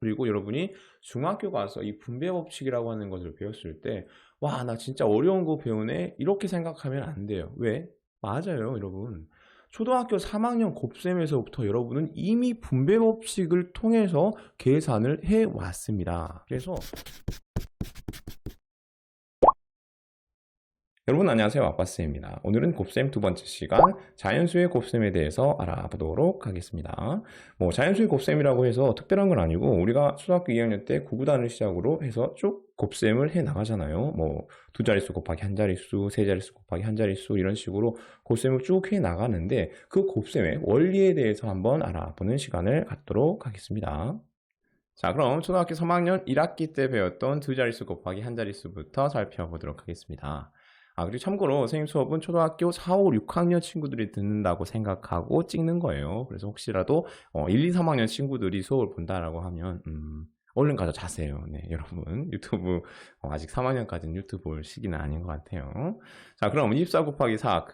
그리고 여러분이 중학교 가서 이 분배 법칙이라고 하는 것을 배웠을 때 '와 나 진짜 어려운 거 배우네.' 이렇게 생각하면 안 돼요. 왜? 맞아요 여러분. 초등학교 3 학년 곱셈에서부터 여러분은 이미 분배 법칙을 통해서 계산을 해 왔습니다. 그래서 여러분 안녕하세요. 아빠쌤입니다. 오늘은 곱셈 두 번째 시간 자연수의 곱셈에 대해서 알아보도록 하겠습니다. 자연수의 곱셈이라고 해서 특별한 건 아니고 우리가 초등학교 2학년 때 구구단을 시작으로 해서 쭉 곱셈을 해 나가잖아요. 두 자릿수 곱하기 한 자릿수, 세 자릿수 곱하기 한 자릿수 이런 식으로 곱셈을 쭉 해 나가는데 그 곱셈의 원리에 대해서 한번 알아보는 시간을 갖도록 하겠습니다. 자, 그럼 초등학교 3학년 1학기 때 배웠던 두 자릿수 곱하기 한 자릿수부터 살펴보도록 하겠습니다. 그리고 참고로 선생님 수업은 초등학교 4, 5, 6학년 친구들이 듣는다고 생각하고 찍는 거예요. 그래서 혹시라도 1, 2, 3학년 친구들이 수업을 본다라고 하면 얼른 가서 자세요. 네, 여러분 유튜브 아직 3학년까지는 유튜브 볼 시기는 아닌 것 같아요. 자, 그럼 24 곱하기 4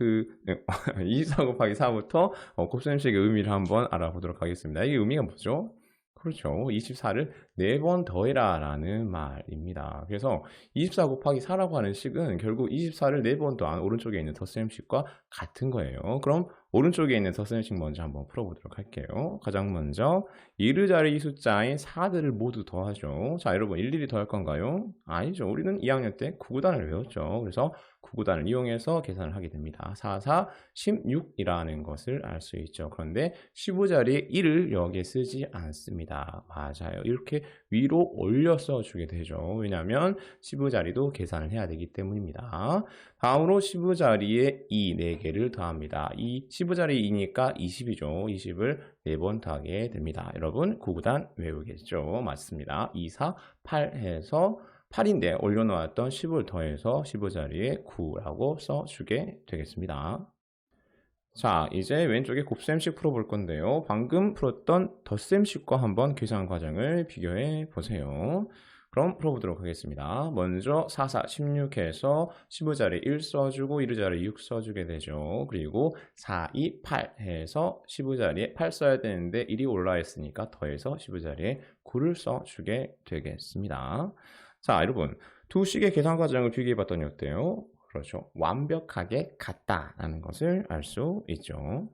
24 곱하기 4부터 곱셈식의 의미를 한번 알아보도록 하겠습니다. 이게 의미가 뭐죠? 그렇죠. 24를 4번 더해라 라는 말입니다. 그래서 24 곱하기 4라고 하는 식은 결국 24를 4번 더한 오른쪽에 있는 덧셈식과 같은 거예요. 그럼 오른쪽에 있는 덧셈식 먼저 한번 풀어보도록 할게요. 가장 먼저 이르자리 숫자인 4들을 모두 더하죠. 자, 여러분 일일이 더할 건가요? 아니죠. 우리는 2학년 때 구구단을 외웠죠. 그래서 구구단을 이용해서 계산을 하게 됩니다. 4, 4, 16이라는 것을 알 수 있죠. 그런데 15자리에 1을 여기에 쓰지 않습니다. 맞아요. 이렇게 위로 올려 써주게 되죠. 왜냐하면 15자리도 계산을 해야 되기 때문입니다. 다음으로 15자리에 2, 4개를 더합니다. 이 15자리 2니까 20이죠. 20을 4번 더하게 됩니다. 여러분 구구단 외우겠죠? 맞습니다. 2, 4, 8 해서 8인데 올려놓았던 10을 더해서 15자리에 9라고 써주게 되겠습니다. 자, 이제 왼쪽에 곱셈식 풀어볼 건데요. 방금 풀었던 덧셈식과 한번 계산 과정을 비교해 보세요. 그럼 풀어보도록 하겠습니다. 먼저 4, 4, 16해서 15자리 1 써주고 1자리 6 써주게 되죠. 그리고 4, 2, 8 해서 15자리에 8 써야 되는데 1이 올라 있으니까 더해서 15자리에 9를 써주게 되겠습니다. 자, 여러분 두 식의 계산 과정을 비교해 봤더니 어때요? 그렇죠. 완벽하게 같다라는 것을 알 수 있죠.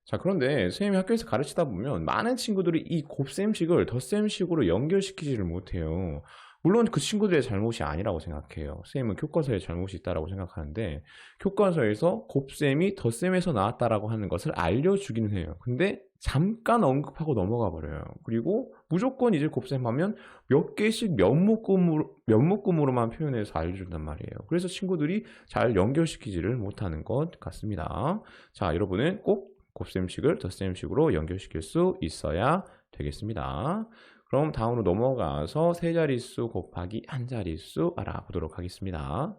자, 그런데 선생님이 학교에서 가르치다 보면 많은 친구들이 이 곱셈식을 덧셈식으로 연결시키지를 못해요. 물론 그 친구들의 잘못이 아니라고 생각해요. 선생님은 교과서에 잘못이 있다고 생각하는데 교과서에서 곱셈이 덧셈에서 나왔다라고 하는 것을 알려주기는 해요. 근데 잠깐 언급하고 넘어가 버려요. 그리고 무조건 이제 곱셈하면 몇 개씩 몇 묶음으로만 표현해서 알려준단 말이에요. 그래서 친구들이 잘 연결시키지를 못하는 것 같습니다. 자, 여러분은 꼭 곱셈식을 덧셈식으로 연결시킬 수 있어야 되겠습니다. 그럼 다음으로 넘어가서 세 자릿수 곱하기 한 자릿수 알아보도록 하겠습니다.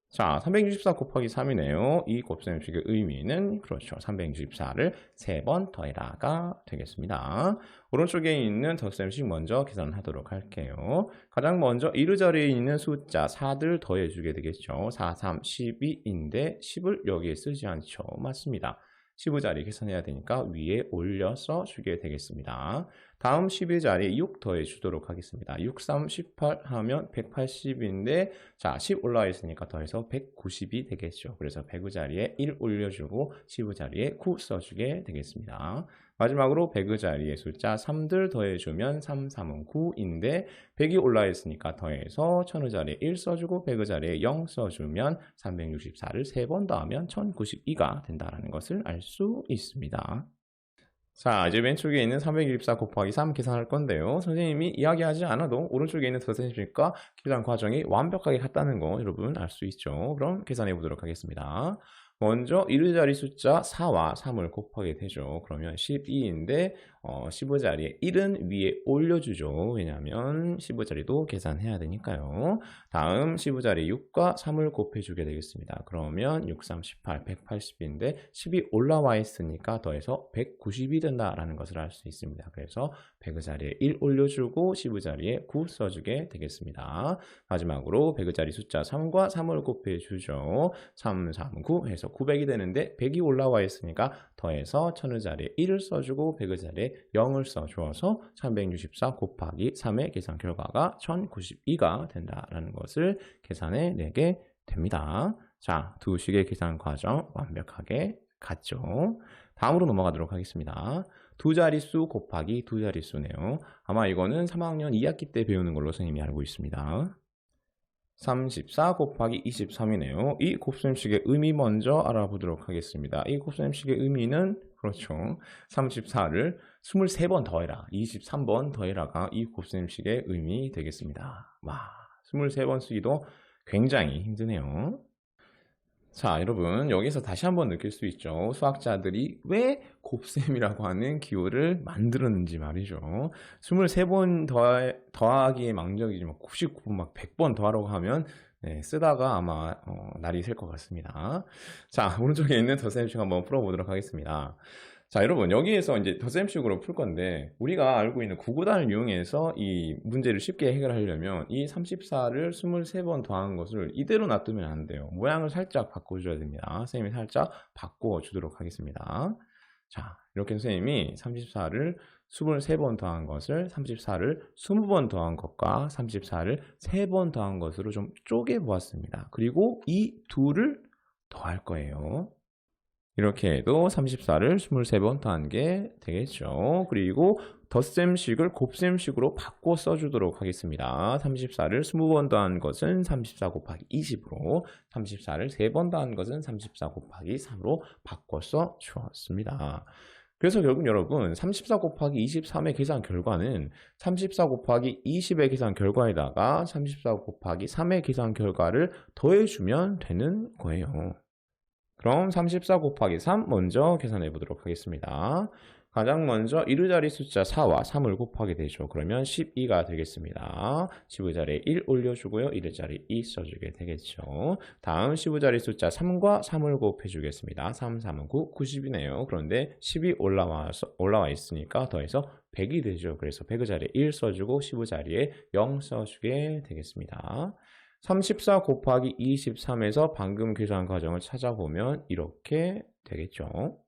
자, 364 곱하기 3이네요. 이 곱셈식의 의미는 그렇죠. 364를 3번 더해라가 되겠습니다. 오른쪽에 있는 덧셈식 먼저 계산하도록 할게요. 가장 먼저 이르자리에 있는 숫자 4들 더해주게 되겠죠. 4, 3, 12인데 10을 여기에 쓰지 않죠. 맞습니다. 15자리 계산해야 되니까 위에 올려서 주게 되겠습니다. 다음 12자리에 6 더해 주도록 하겠습니다. 6, 3, 18 하면 180인데 자, 10 올라와 있으니까 더해서 190이 되겠죠. 그래서 100자리에 1 올려주고 15자리에 9 써주게 되겠습니다. 마지막으로 100자리에 숫자 3들 더해주면 3, 3은 9인데 100이 올라와 있으니까 더해서 1000자리에 1 써주고 100자리에 0 써주면 364를 3번 더하면 1092가 된다는 것을 알 수 있습니다. 자, 이제 왼쪽에 있는 324 곱하기 3 계산할 건데요. 선생님이 이야기하지 않아도 오른쪽에 있는 덧셈식과 계산 과정이 완벽하게 같다는 거 여러분 알 수 있죠. 그럼 계산해 보도록 하겠습니다. 먼저 이르자리 숫자 4와 3을 곱하게 되죠. 그러면 12인데 15자리에 1은 위에 올려주죠. 왜냐하면 15자리도 계산해야 되니까요. 다음 15자리 6과 3을 곱해주게 되겠습니다. 그러면 6, 3, 18, 180인데 10이 올라와 있으니까 더해서 190이 된다라는 것을 알 수 있습니다. 그래서 100자리에 1 올려주고 15자리에 9 써주게 되겠습니다. 마지막으로 100자리 숫자 3과 3을 곱해주죠. 3, 3, 9 해서 900이 되는데 100이 올라와 있으니까 더해서 1000자리에 1을 써주고 100자리에 0을 써주어서 364 곱하기 3의 계산 결과가 1092가 된다라는 것을 계산해내게 됩니다. 자, 두 식의 계산 과정 완벽하게 같죠? 다음으로 넘어가도록 하겠습니다. 두 자릿수 곱하기 두 자릿수네요. 아마 이거는 3학년 2학기 때 배우는 걸로 선생님이 알고 있습니다. 34 곱하기 23이네요. 이 곱셈식의 의미 먼저 알아보도록 하겠습니다. 이 곱셈식의 의미는 그렇죠. 34를 23번 더해라, 23번 더해라가 이 곱셈식의 의미 되겠습니다. 와, 23번 쓰기도 굉장히 힘드네요. 자, 여러분 여기서 다시 한번 느낄 수 있죠. 수학자들이 왜 곱셈이라고 하는 기호를 만들었는지 말이죠. 23번 더하기의 망정이지만 99번 막 100번 더하라고 하면 쓰다가 아마 날이 셀 것 같습니다. 자, 오른쪽에 있는 덧셈식 한번 풀어보도록 하겠습니다. 자, 여러분 여기에서 이제 덧셈식으로 풀 건데 우리가 알고 있는 구구단을 이용해서 이 문제를 쉽게 해결하려면 이 34를 23번 더한 것을 이대로 놔두면 안 돼요. 모양을 살짝 바꿔줘야 됩니다. 선생님이 살짝 바꿔주도록 하겠습니다. 자, 이렇게 선생님이 34를 23번 더한 것을 34를 20번 더한 것과 34를 3번 더한 것으로 좀 쪼개 보았습니다. 그리고 이 둘을 더할 거예요. 이렇게 해도 34를 23번 더한 게 되겠죠. 그리고 덧셈식을 곱셈식으로 바꿔 써주도록 하겠습니다. 34를 20번 더한 것은 34 곱하기 20으로, 34를 3번 더한 것은 34 곱하기 3으로 바꿔 써 주었습니다. 그래서 결국 여러분 34 곱하기 23의 계산 결과는 34 곱하기 20의 계산 결과에다가 34 곱하기 3의 계산 결과를 더해주면 되는 거예요. 그럼 34 곱하기 3 먼저 계산해 보도록 하겠습니다. 가장 먼저 이르자리 숫자 4와 3을 곱하게 되죠. 그러면 12가 되겠습니다. 15자리에 1 올려주고요. 이르자리 2 써주게 되겠죠. 다음 15자리 숫자 3과 3을 곱해 주겠습니다. 3, 3은 9, 90이네요. 그런데 10이 올라와 있으니까 더해서 100이 되죠. 그래서 100자리에 1 써주고 15자리에 0 써주게 되겠습니다. 34 곱하기 23에서 방금 계산 과정을 찾아보면 이렇게 되겠죠.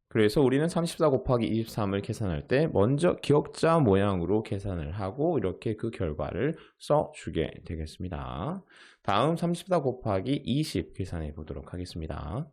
그래서 우리는 34 곱하기 23을 계산할 때 먼저 기억자 모양으로 계산을 하고 이렇게 그 결과를 써주게 되겠습니다. 다음 34 곱하기 20 계산해 보도록 하겠습니다.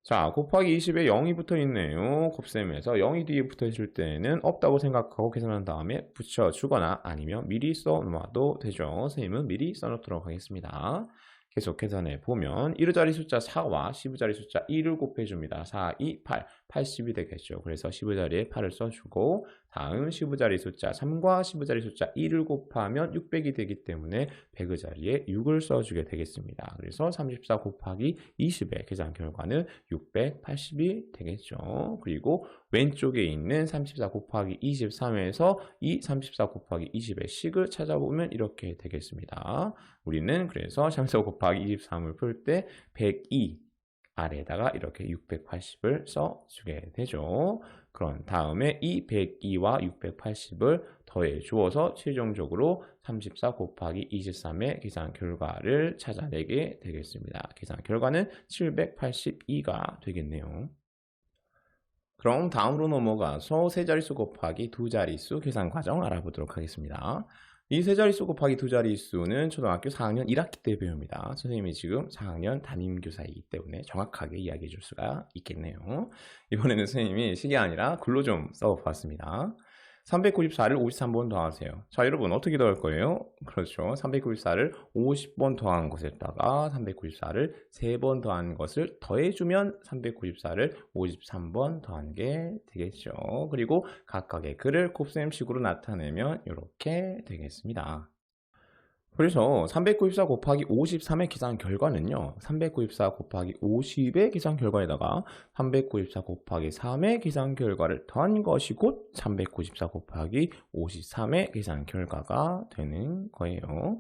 자, 곱하기 20에 0이 붙어 있네요. 곱셈에서 0이 뒤에 붙어 있을 때는 없다고 생각하고 계산한 다음에 붙여주거나 아니면 미리 써놓아도 되죠. 선생님은 미리 써놓도록 하겠습니다. 계속 계산해 보면 이르자리 숫자 4와 15자리 숫자 2를 곱해줍니다. 4, 2, 8, 80이 되겠죠. 그래서 15자리에 8을 써주고 다음 15자리 숫자 3과 15자리 숫자 2를 곱하면 600이 되기 때문에 100의 자리에 6을 써주게 되겠습니다. 그래서 34 곱하기 20의 계산 결과는 680이 되겠죠. 그리고 왼쪽에 있는 34 곱하기 23에서 이 34 곱하기 20의 식을 찾아보면 이렇게 되겠습니다. 우리는 그래서 34 곱하기 23을 풀 때 102 아래에다가 이렇게 680을 써주게 되죠. 그런 다음에 이 102와 680을 더해 주어서 최종적으로 34 곱하기 23의 계산 결과를 찾아내게 되겠습니다. 계산 결과는 782가 되겠네요. 그럼 다음으로 넘어가서 세 자릿수 곱하기 두 자릿수 계산 과정 알아보도록 하겠습니다. 이 세 자릿수 곱하기 두 자릿수는 초등학교 4학년 1학기 때 배웁니다. 선생님이 지금 4학년 담임교사이기 때문에 정확하게 이야기해 줄 수가 있겠네요. 이번에는 선생님이 식이 아니라 글로 좀 써봤습니다. 394를 53번 더하세요. 자, 여러분 어떻게 더할 거예요? 그렇죠. 394를 50번 더한 것에다가 394를 3번 더한 것을 더해주면 394를 53번 더한 게 되겠죠. 그리고 각각의 글을 곱셈식으로 나타내면 이렇게 되겠습니다. 그래서 394 곱하기 53의 계산 결과는요. 394 곱하기 50의 계산 결과에다가 394 곱하기 3의 계산 결과를 더한 것이 곧 394 곱하기 53의 계산 결과가 되는 거예요.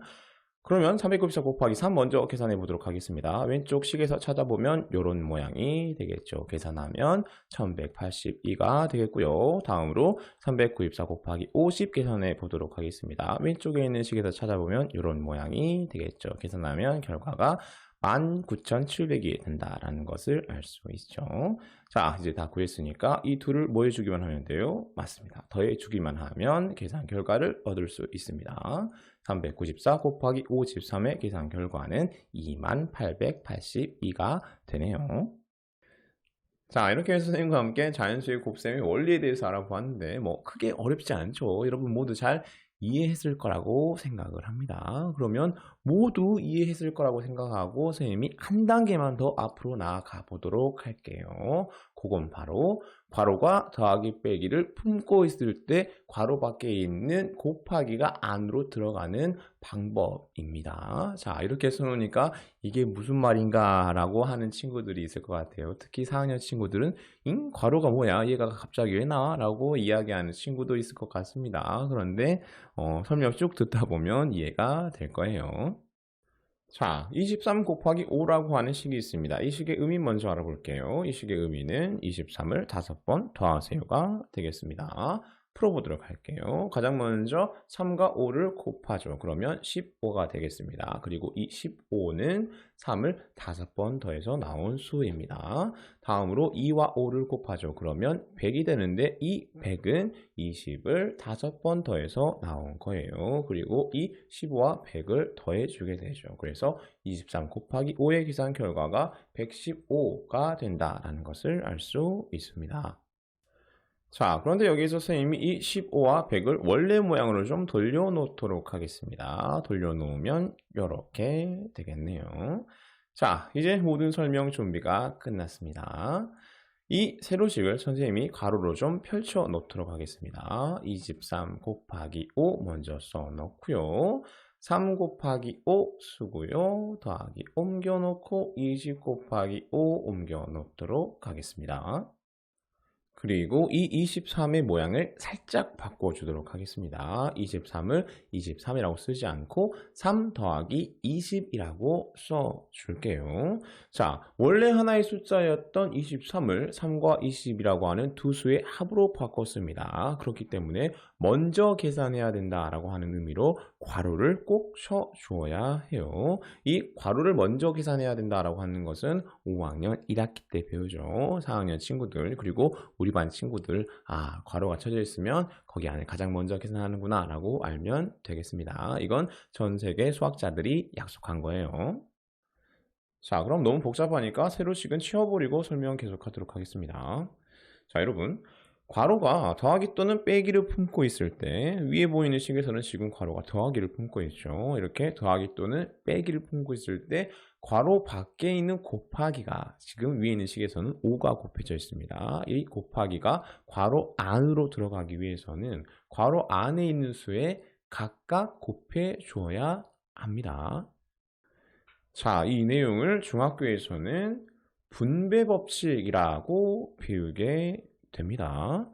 그러면 394 곱하기 3 먼저 계산해 보도록 하겠습니다. 왼쪽 식에서 찾아보면 이런 모양이 되겠죠. 계산하면 1182가 되겠고요. 다음으로 394 곱하기 50 계산해 보도록 하겠습니다. 왼쪽에 있는 식에서 찾아보면 이런 모양이 되겠죠. 계산하면 결과가 19,700이 된다라는 것을 알 수 있죠. 자, 이제 다 구했으니까 이 둘을 뭐 해주기만 하면 돼요? 맞습니다. 더해주기만 하면 계산 결과를 얻을 수 있습니다. 394 곱하기 53의 계산 결과는 2882가 되네요. 자, 이렇게 해서 선생님과 함께 자연수의 곱셈의 원리에 대해서 알아보았는데 뭐 크게 어렵지 않죠. 여러분 모두 잘 이해했을 거라고 생각을 합니다. 그러면 모두 이해했을 거라고 생각하고 선생님이 한 단계만 더 앞으로 나아가 보도록 할게요. 그건 바로 괄호가 더하기 빼기를 품고 있을 때 괄호 밖에 있는 곱하기가 안으로 들어가는 방법입니다. 자, 이렇게 써놓으니까 이게 무슨 말인가 라고 하는 친구들이 있을 것 같아요. 특히 4학년 친구들은 괄호가 뭐야? 얘가 갑자기 왜 나와? 라고 이야기하는 친구도 있을 것 같습니다. 그런데 설명 쭉 듣다 보면 이해가 될 거예요. 자, 23 곱하기 5라고 하는 식이 있습니다. 이 식의 의미 먼저 알아볼게요. 이 식의 의미는 23을 5번 더하세요가 되겠습니다. 풀어보도록 할게요. 가장 먼저 3과 5를 곱하죠. 그러면 15가 되겠습니다. 그리고 이 15는 3을 5번 더해서 나온 수입니다. 다음으로 2와 5를 곱하죠. 그러면 100이 되는데 이 100은 20을 5번 더해서 나온 거예요. 그리고 이 15와 100을 더해주게 되죠. 그래서 23 곱하기 5의 계산 결과가 115가 된다라는 것을 알 수 있습니다. 자, 그런데 여기서 선생님이 이 15와 100을 원래 모양으로 좀 돌려놓도록 하겠습니다. 돌려놓으면 이렇게 되겠네요. 자, 이제 모든 설명 준비가 끝났습니다. 이 세로식을 선생님이 가로로 좀 펼쳐 놓도록 하겠습니다. 23 곱하기 5 먼저 써놓고요. 3 곱하기 5 쓰고요. 더하기 옮겨놓고 20 곱하기 5 옮겨놓도록 하겠습니다. 그리고 이 23의 모양을 살짝 바꿔주도록 하겠습니다. 23을 23이라고 쓰지 않고 3 더하기 20이라고 써줄게요. 자, 원래 하나의 숫자였던 23을 3과 20이라고 하는 두 수의 합으로 바꿨습니다. 그렇기 때문에 먼저 계산해야 된다라고 하는 의미로 괄호를 꼭 쳐주어야 해요. 이 괄호를 먼저 계산해야 된다라고 하는 것은 5학년 1학기 때 배우죠. 4학년 친구들 그리고 우리 반 친구들 괄호가 쳐져 있으면 거기 안에 가장 먼저 계산하는구나 라고 알면 되겠습니다. 이건 전 세계 수학자들이 약속한 거예요. 자, 그럼 너무 복잡하니까 세로식은 치워버리고 설명 계속하도록 하겠습니다. 자, 여러분 괄호가 더하기 또는 빼기를 품고 있을 때 위에 보이는 식에서는 지금 괄호가 더하기를 품고 있죠. 이렇게 더하기 또는 빼기를 품고 있을 때 괄호 밖에 있는 곱하기가 지금 위에 있는 식에서는 5가 곱해져 있습니다. 이 곱하기가 괄호 안으로 들어가기 위해서는 괄호 안에 있는 수에 각각 곱해 주어야 합니다. 자, 이 내용을 중학교에서는 분배 법칙이라고 배우게 됩니다.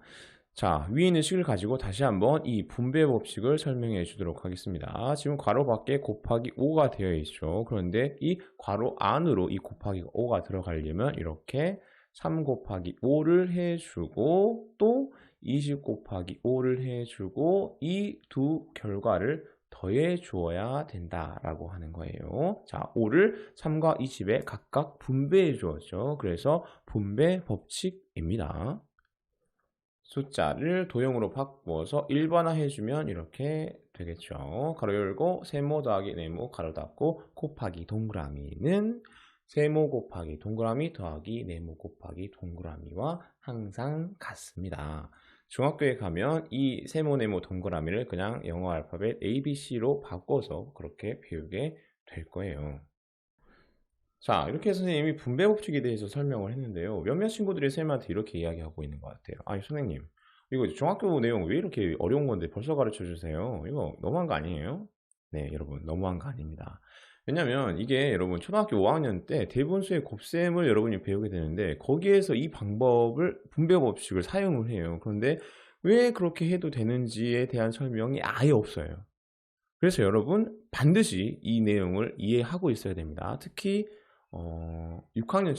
자, 위에 있는 식을 가지고 다시 한번 이 분배 법칙을 설명해 주도록 하겠습니다. 지금 괄호 밖에 곱하기 5가 되어 있죠. 그런데 이 괄호 안으로 이 곱하기 5가 들어가려면 이렇게 3 곱하기 5를 해주고 또 20 곱하기 5를 해주고 이 두 결과를 더해 주어야 된다라고 하는 거예요. 자, 5를 3과 20에 각각 분배해 주었죠. 그래서 분배 법칙입니다. 숫자를 도형으로 바꿔서 일반화해 주면 이렇게 되겠죠. 가로 열고 세모 더하기 네모 가로 닫고 곱하기 동그라미는 세모 곱하기 동그라미 더하기 네모 곱하기 동그라미와 항상 같습니다. 중학교에 가면 이 세모 네모 동그라미를 그냥 영어 알파벳 ABC로 바꿔서 그렇게 배우게 될 거예요. 자, 이렇게 해서 선생님이 분배 법칙에 대해서 설명을 했는데요. 몇몇 친구들이 선생님한테 이렇게 이야기하고 있는 것 같아요. 아니, 선생님, 이거 중학교 내용 왜 이렇게 어려운 건데 벌써 가르쳐 주세요? 이거 너무한 거 아니에요? 네, 여러분, 너무한 거 아닙니다. 왜냐면 이게 여러분 초등학교 5학년 때 대분수의 곱셈을 여러분이 배우게 되는데 거기에서 이 방법을 분배 법칙을 사용을 해요. 그런데 왜 그렇게 해도 되는지에 대한 설명이 아예 없어요. 그래서 여러분 반드시 이 내용을 이해하고 있어야 됩니다. 특히 6학년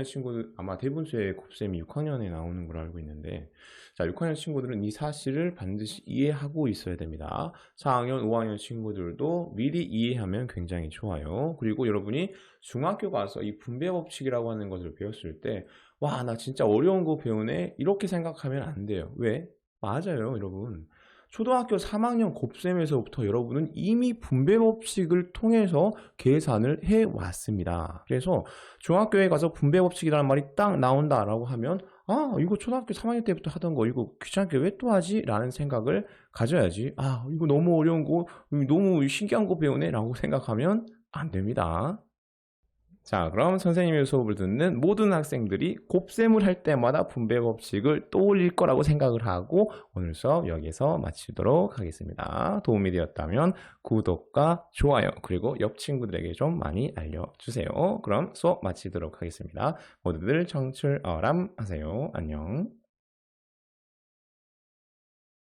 친구들 아마 대부분의 곱셈이 6학년에 나오는 걸로 알고 있는데, 자, 6학년 친구들은 이 사실을 반드시 이해하고 있어야 됩니다. 4학년, 5학년 친구들도 미리 이해하면 굉장히 좋아요. 그리고 여러분이 중학교 가서 이 분배 법칙이라고 하는 것을 배웠을 때, 와, 나 진짜 어려운 거 배우네, 이렇게 생각하면 안 돼요. 왜? 맞아요, 여러분. 초등학교 3학년 곱셈에서부터 여러분은 이미 분배 법칙을 통해서 계산을 해왔습니다. 그래서 중학교에 가서 분배 법칙이라는 말이 딱 나온다라고 하면, 아, 이거 초등학교 3학년 때부터 하던 거 이거 귀찮게 왜 또 하지? 라는 생각을 가져야지. 아, 이거 너무 어려운 거, 너무 신기한 거 배우네? 라고 생각하면 안 됩니다. 자, 그럼 선생님의 수업을 듣는 모든 학생들이 곱셈을 할 때마다 분배 법칙을 떠올릴 거라고 생각을 하고 오늘 수업 여기서 마치도록 하겠습니다. 도움이 되었다면 구독과 좋아요 그리고 옆 친구들에게 좀 많이 알려주세요. 그럼 수업 마치도록 하겠습니다. 모두들 청출어람 하세요. 안녕.